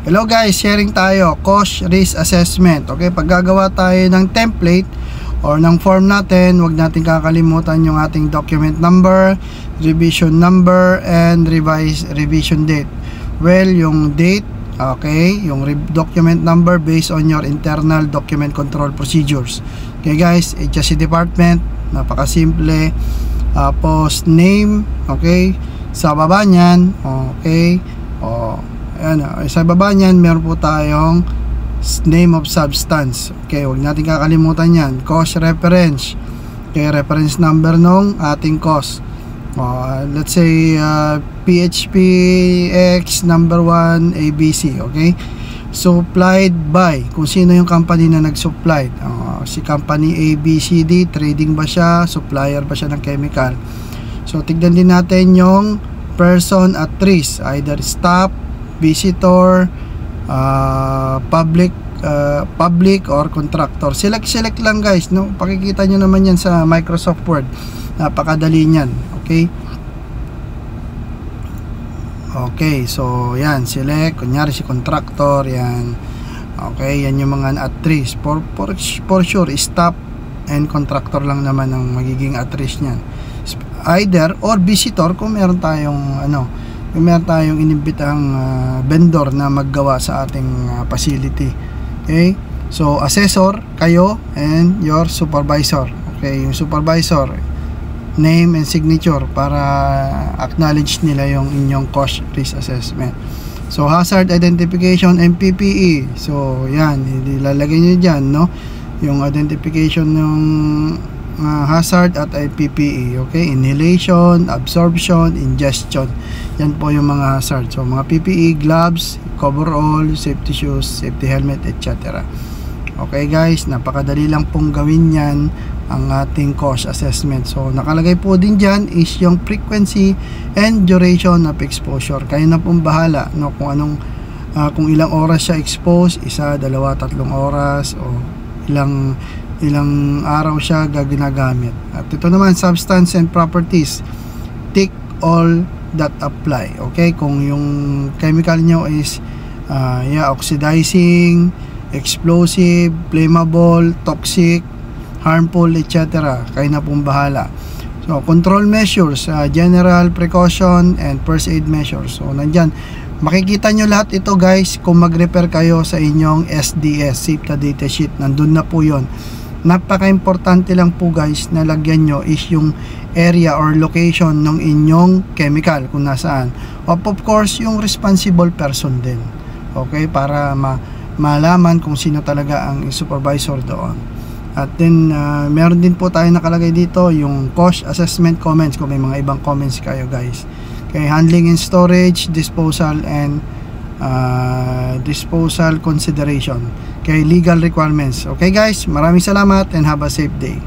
Hello guys, sharing tayo cost risk assessment. Okay, pag gagawa tayo ng template or ng form natin, wag natin kakalimutan yung ating document number, revision number, and revision date. Well, yung date, okay, yung document number based on your internal document control procedures. Okay guys, HSE department, napakasimple. Post name, okay, sa baba niyan, okay, ayan, sa baba niyan meron po tayong name of substance. Okay, huwag natin kakalimutan yan. Cost reference, okay, reference number nung ating cost. Let's say PHP X number 1 ABC. Okay, supplied by, kung sino yung company na nag-supplied. Si company ABCD, trading ba siya, supplier ba siya ng chemical. So tignan din natin yung person at risk, either staff, visitor, public or contractor. Select lang guys, no? Pakikita nyo naman yan sa Microsoft Word. Napakadali niyan. Okay, okay, so yan, select, kunyari si contractor, yan. Okay, yan yung mga at risk. For sure, staff and contractor lang naman ang magiging at risk niyan. Either or visitor kung meron tayong kung meron tayong inimbitang vendor na maggawa sa ating facility. Okay, so assessor kayo and your supervisor. Okay, yung supervisor, name and signature para acknowledge nila yung inyong cost risk assessment. So hazard identification and PPE, so yan, ilalagay nyo dyan, no, yung identification ng hazard at PPE. Okay, inhalation, absorption, ingestion, yan po yung mga hazard. So mga PPE, gloves, coverall, safety shoes, safety helmet, etc. Okay guys, napakadali lang pong gawin yan, ang ating cost assessment. So nakalagay po din dyan is yung frequency and duration of exposure. Kayo na pong bahala, no, kung anong kung ilang oras siya expose, 1, 2, 3 oras, o ilang araw siya ginagamit. At ito naman, substance and properties, tick all that apply. Okay, kung yung chemical nyo is oxidizing, explosive, flammable, toxic, harmful, etc., kayo na pong bahala. So control measures, general precaution and first aid measures. So nandyan, makikita nyo lahat ito guys kung mag-refer kayo sa inyong SDS, SAFETA data sheet. Nandun na po yon. Napaka-importante lang po guys na lagyan nyo is yung area or location ng inyong chemical kung nasaan. Of course, yung responsible person din. Okay, para malaman kung sino talaga ang supervisor doon. At then meron din po tayo nakalagay dito yung cost assessment comments kung may mga ibang comments kayo guys. Okay, handling and storage, disposal and disposal consideration. Okay, legal requirements. Okay guys, maraming salamat and have a safe day.